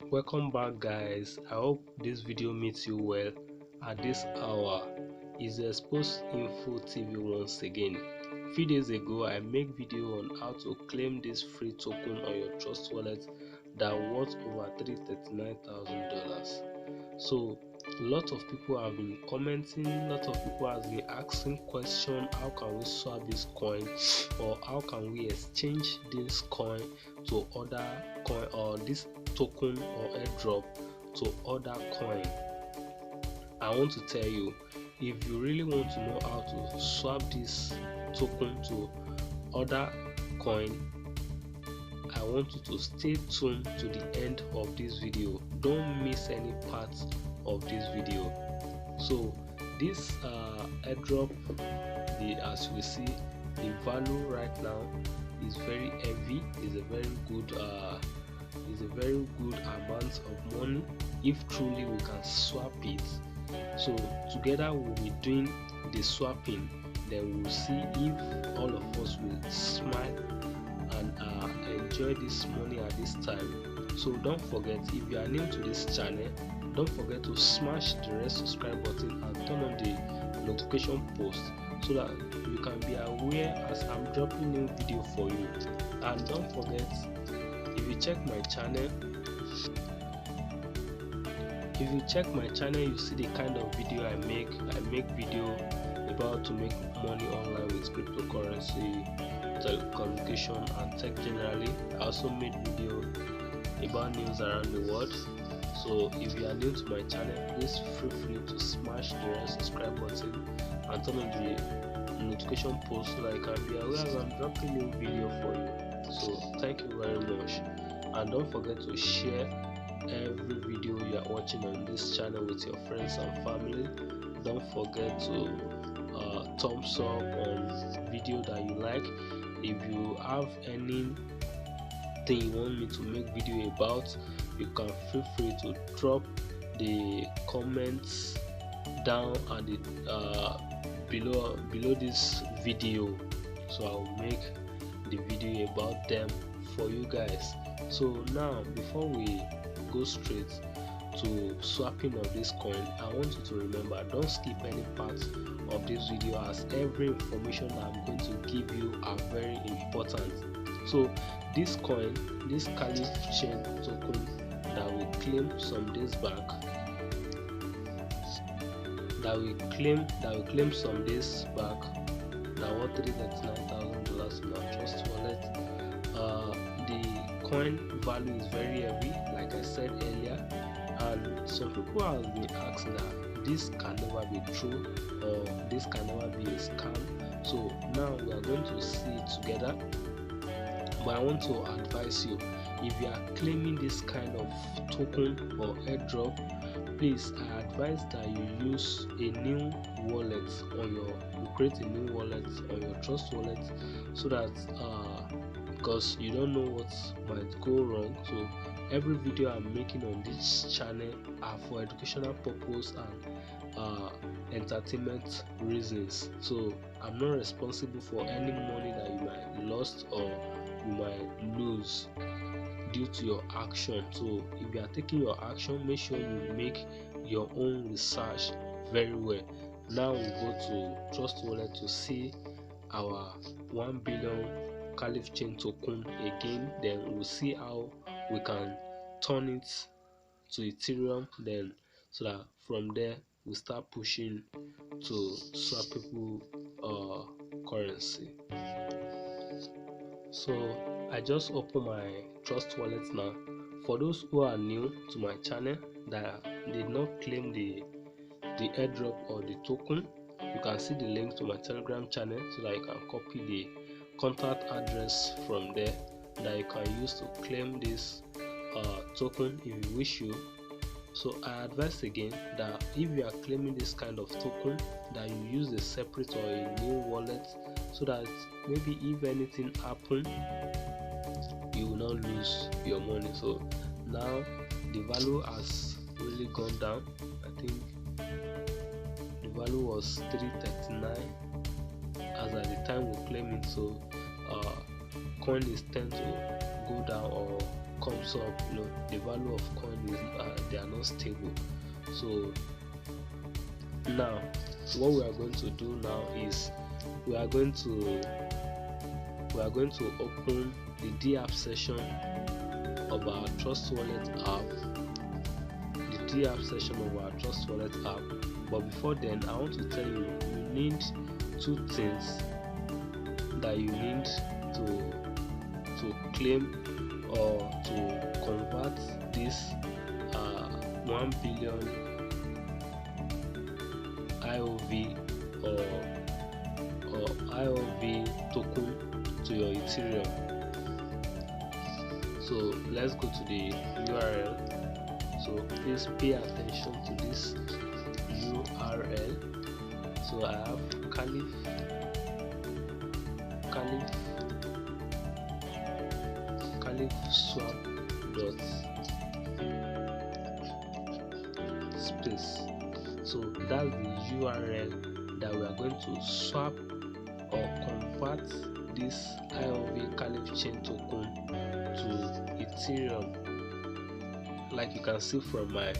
Welcome back, guys. I hope this video meets you well. At this hour is Exposed Info TV once again. A few days ago I made video on how to claim this free token on your trust wallet that worth over $339,000. So a lot of people have been commenting, a lot of people have been asking questions: how can we swap this coin, or how can we exchange this coin to other coin, or this token or airdrop to other coin. I want to tell you, if you really want to know how to swap this token to other coin, I want you to stay tuned to the end of this video. Don't miss any part of this video. So this airdrop, as we see, the value right now is very heavy. Is a very good amount of money if truly we can swap it. So together we'll be doing the swapping, then we'll see if all of us will smile and enjoy this money at this time. So don't forget, if you are new to this channel, don't forget to smash the red subscribe button and turn on the notification post so that you can be aware as I'm dropping new video for you. And don't forget, if you check my channel, you see the kind of video I make. I make video about to make money online with cryptocurrency, telecommunication and tech generally. I also made video about news around the world. So if you are new to my channel, please feel free to smash the red subscribe button and turn on the notification post so that you can be aware as I'm dropping new video for you. So thank you very much, and don't forget to share every video you are watching on this channel with your friends and family. Don't forget to thumbs up on video that you like. If you have anything you want me to make video about, you can feel free to drop the comments down at the below this video, so I'll make the video about them for you guys. So now, before we go straight to swapping of this coin, I want you to remember, don't skip any part of this video, as every information that I'm going to give you are very important. So this coin, this Carlive chain token that we claimed some days back, that we claimed some days back, that worth $339,000 in our trust wallet. The coin value is very heavy, like I said earlier, and some people have been asking that this can never be true, or this can never be a scam. So now we are going to see it together. But I want to advise you, if you are claiming this kind of token or airdrop, please, I advise that you use a new wallet you create a new wallet on your trust wallet, so that because you don't know what might go wrong. So every video I'm making on this channel are for educational purpose and entertainment reasons. So I'm not responsible for any money that you might lost or you might lose due to your action. So if you are taking your action, make sure you make your own research very well. Now we go to Trust Wallet to see our 1 billion Carlive chain token again. Then we'll see how we can turn it to Ethereum, then so that from there we start pushing to swap people currency. So I just open my trust wallet now. For those who are new to my channel that did not claim the airdrop or the token, you can see the link to my Telegram channel so that you can copy the contact address from there that you can use to claim this token if you wish you. So I advise again that if you are claiming this kind of token, that you use a separate or a new wallet, so that maybe if anything happens, you will not lose your money. So now the value has really gone down. I think the value was 339 as at the time we claim it. So coin is tend to go down or comes up, the value of coin is they are not stable. So now what we are going to do now is we are going to open the DApp session of our Trust Wallet app, but before then I want to tell you, you need two things that you need to claim or to convert this 1 billion IOV or IOV token to your Ethereum. So let's go to the URL. So please pay attention to this URL. So I have carlive-swap.space. So that's the URL that we are going to swap or convert this IOV Carlive chain token to Ethereum. Like you can see from my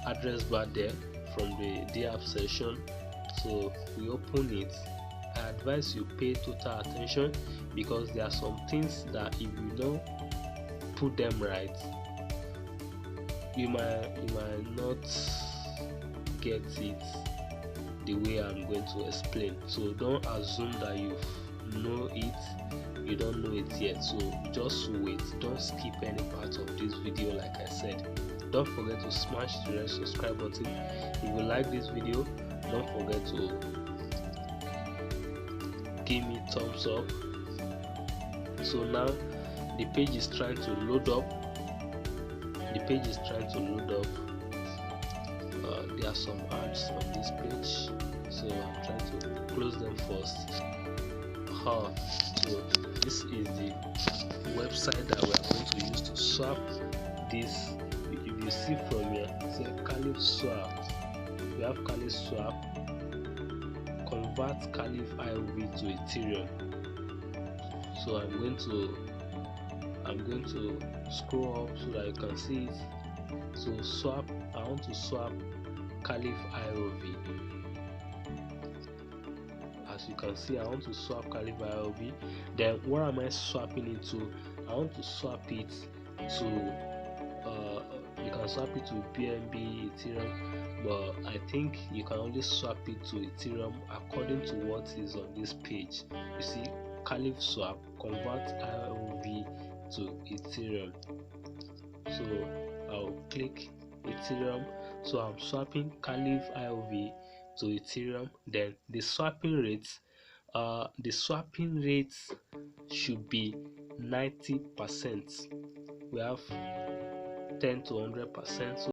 address bar there, from the DApp session. So we open it. I advise you pay total attention, because there are some things that if you don't put them right, you might not get it the way I'm going to explain. So don't assume that you know it, you don't know it yet. So just wait, don't skip any part of this video. Like I said, don't forget to smash the red subscribe button. If you like this video, don't forget to give me thumbs up. So now the page is trying to load up. There are some ads on this page, so I'm trying to close them first. So this is the website that we are going to use to swap this. If you see from here, say carlive-swap. We have carlive-swap, convert Carlive IOV to Ethereum. So I'm going to scroll up so that you can see it. So swap, I want to swap Carlive IOV. As you can see, I want to swap Carlive IOV. Then what am I swapping it to? I want to swap it to you can swap it to BNB, Ethereum, but I think you can only swap it to Ethereum according to what is on this page. You see, carlive-swap, convert IOV to Ethereum. So I'll click Ethereum. So I'm swapping Carlive IOV to Ethereum. Then the swapping rates should be 90%. We have 10 to 100%, so